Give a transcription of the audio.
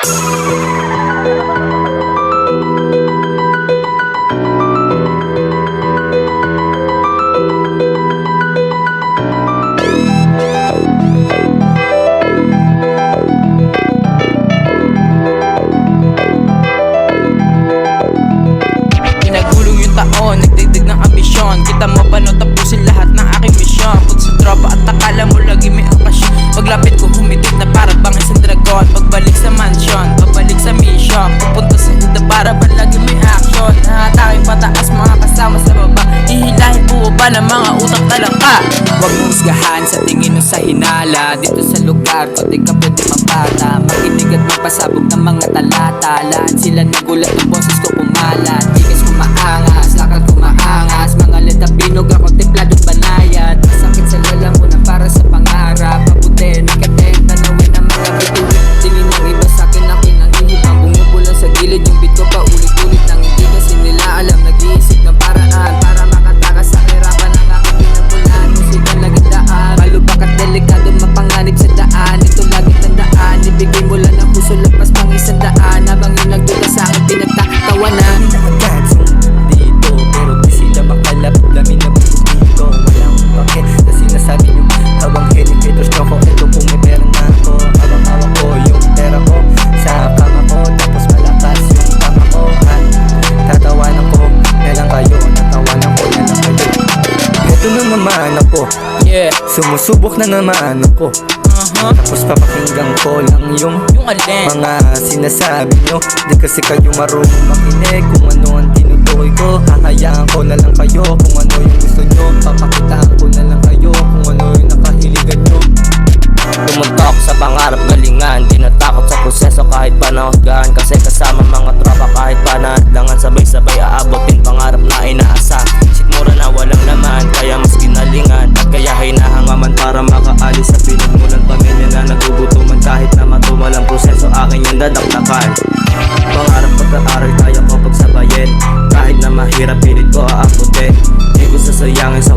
Pinagulong yung taon, nagdagdag ng ambisyon. Kita mo paano tapusin lahat ng aking misyon. Pag sa tropa at akala mo lagi may okasyon. Paglapit ko humitik na para bang isang dragon. Pagbalik sa mansion, pabalik sa mission. Pupunta sa huda para ba lagi may action. Nakataking pataas mga kasama sa baba. Ihilahin buo ba ng mga utak talangka. Huwag mong husgahan sa tingin o sa hinala. Dito sa lugar ko di ka pwede mabata. Makinig at magpasabog ng mga talata. Lahat sila nagulat ng boses ko kumalat. Tigas kumaangas, lakad kumaangas. Mga letapinog ako templadong banayad. Masakit sa lalamunan para sa pangarap. Pabuti, nikaten, tanawin ang mga bituin. Tingin ng iba sa'kin aking nangihibang. Bumubula sa gilid yung beat ko paulit-ulit. Nang hindi kasi nila alam, nag-iisip ng paraan para makatakas sa hirapan ng aking pinagmulan. Musika laging daan, malubak at delikado mapanganib sa daan. Ito lagi tandaan, ibigay mo lang ng puso lagpas pang 100. Habang yung nagduda sa akin pinagtatawanan. Agad dito, pero di sila makalap. Dami na butos dito, walang bakit na sinasabi nyo. Habang helicators ko, ito kung may pera na ako. Habang hawak ko yung pera ko sa kama ko, tapos malakas yung kama ko. At tatawanan ko na lang kayo, tatawanan ko na lang kayo. Ito na naman ako, Yeah, sumusubok na naman ako. Tapos papakinggan ko lang yung alin. mga sinasabi nyo. Di kasi kayo marunong makinig kung ano ang tinutukoy ko. Hahayaan ko na lang kayo kung ano yung gusto nyo. Papakitaan ko na lang kayo kung ano yung nakahiligan nyo. Tumuntok sa pangarap galingan, di natakot sa proseso kahit pa nahusgahan. Kasi kasama mga tropa kahit pa naadlangan, sabay-sabay aabotin pangarap na inaasa. Sikmura na walang laman, kaya mas ginalingan. At kaya hinahangaman para makaalis sa pinagmulan. Pamilya na nagugutuman kahit na matumal ang proseso, akin yung dadakdakan. Pangarap pagka-aral kaya ko pagsabayin, kahit na mahirap pilit ko aabutin. Di ko sasayangin sa